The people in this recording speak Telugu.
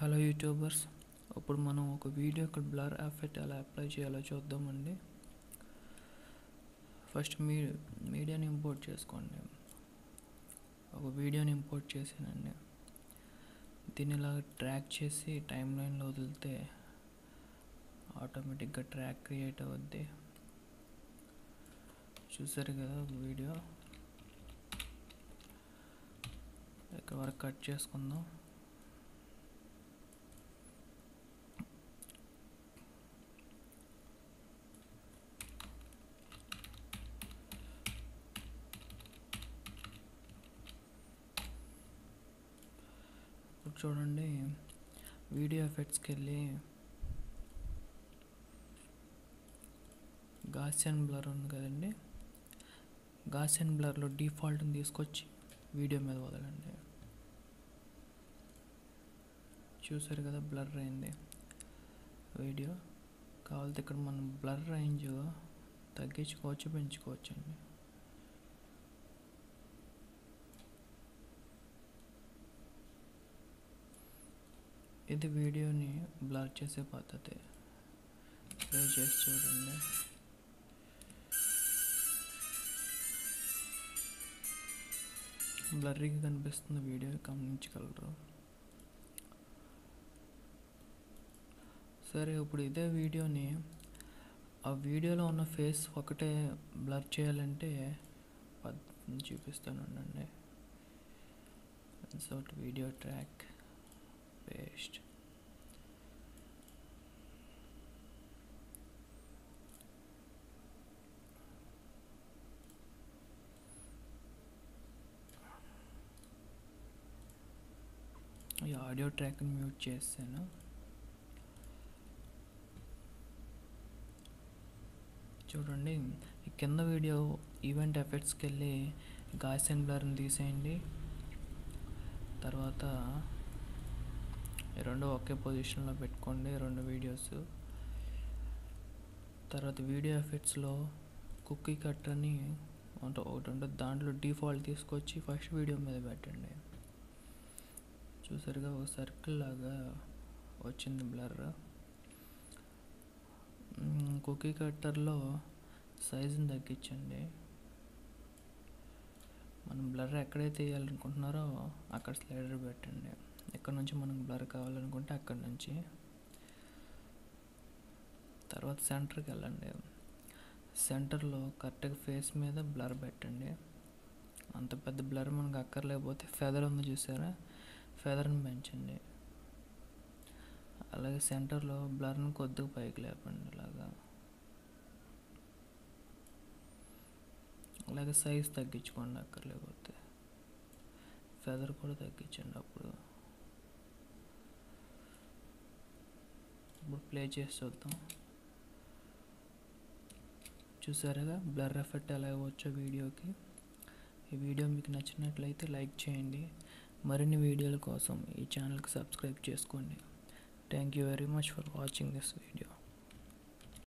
హలో యూట్యూబర్స్, ఇప్పుడు మనం ఒక వీడియోకి బ్లర్ ఎఫెక్ట్ ఎలా అప్లై చేయాలో చూద్దామండి. ఫస్ట్ మీడియాని ఇంపోర్ట్ చేసుకోండి. ఒక వీడియోని ఇంపోర్ట్ చేసానండి. దీన్ని ఇలా ట్రాక్ చేసి టైం లైన్లో వదిలితే ఆటోమేటిక్గా ట్రాక్ క్రియేట్ అవుద్ది. చూసారు కదా వీడియో, ఇక్కడ వరకు కట్ చేసుకుందాం. ఇప్పుడు చూడండి, వీడియో ఎఫెక్ట్స్కి వెళ్ళి గాసియన్ బ్లర్ ఉంది కదండి, గాసియన్ బ్లర్లో డిఫాల్ట్ని తీసుకొచ్చి వీడియో మీద వదలండి. చూసారు కదా బ్లర్ అయింది వీడియో. కావాలంటే ఇక్కడ మనం బ్లర్ రేంజ్ తగ్గించుకోవచ్చు, పెంచుకోవచ్చు అండి. ఇది వీడియోని బ్లర్ చేసే పద్ధతి. ప్లే చేసి చూడండి. బ్లర్రీగా కనిపిస్తున్న వీడియో గమనించగలరు. సరే, ఇప్పుడు ఇదే వీడియోని ఆ వీడియోలో ఉన్న ఫేస్ ఒకటే బ్లర్ చేయాలంటే పద్ధతిని చూపిస్తాను అండి. Insert video track, paste. ఈ ఆడియో ట్రాక్ని మ్యూట్ చేస్తాను. చూడండి, ఈ కింద వీడియో ఈవెంట్ ఎఫెక్ట్స్కి వెళ్ళి గాసియన్ బ్లర్ని తీసేయండి. తర్వాత రెండు ఒకే పొజిషన్లో పెట్టుకోండి, రెండు వీడియోస్. తర్వాత వీడియో ఎఫెక్ట్స్లో కుకీ కట్ అని అంటే ఒకటి ఉంటుంది, దాంట్లో డిఫాల్ట్ తీసుకొచ్చి ఫస్ట్ వీడియో మీద పెట్టండి. చూసారుగా ఒక సర్కిల్ లాగా వచ్చింది బ్లర్. కుకీ కట్టర్లో సైజుని తగ్గించండి. మనం బ్లర్ ఎక్కడైతే వేయాలనుకుంటున్నారో అక్కడ స్లైడర్ పెట్టండి. ఎక్కడ నుంచి మనకు బ్లర్ కావాలనుకుంటే అక్కడ నుంచి. తర్వాత సెంటర్కి వెళ్ళండి. సెంటర్లో కరెక్ట్గా ఫేస్ మీద బ్లర్ పెట్టండి. అంత పెద్ద బ్లర్ మనకు అక్కర్లేకపోతే ఫెదర్ ఉంది చూసారా, ఫెదర్ని పెంచండి. అలాగే సెంటర్లో బ్లర్ని కొద్దిగా పైకి లేపండి ఇలాగా. అలాగే సైజ్ తగ్గించుకోండి అక్కర్లేకపోతే, ఫెదర్ కూడా తగ్గించండి. అప్పుడు ఇప్పుడు ప్లే చేసి చూద్దాం. చూసారుగా బ్లర్ ఎఫెక్ట్ ఎలా వచ్చో వీడియోకి. ఈ వీడియో మీకు నచ్చినట్లయితే లైక్ చేయండి. మరిన్ని వీడియోల కోసం ఈ ఛానల్కి సబ్స్క్రైబ్ చేసుకోండి. Thank you very much for watching this video.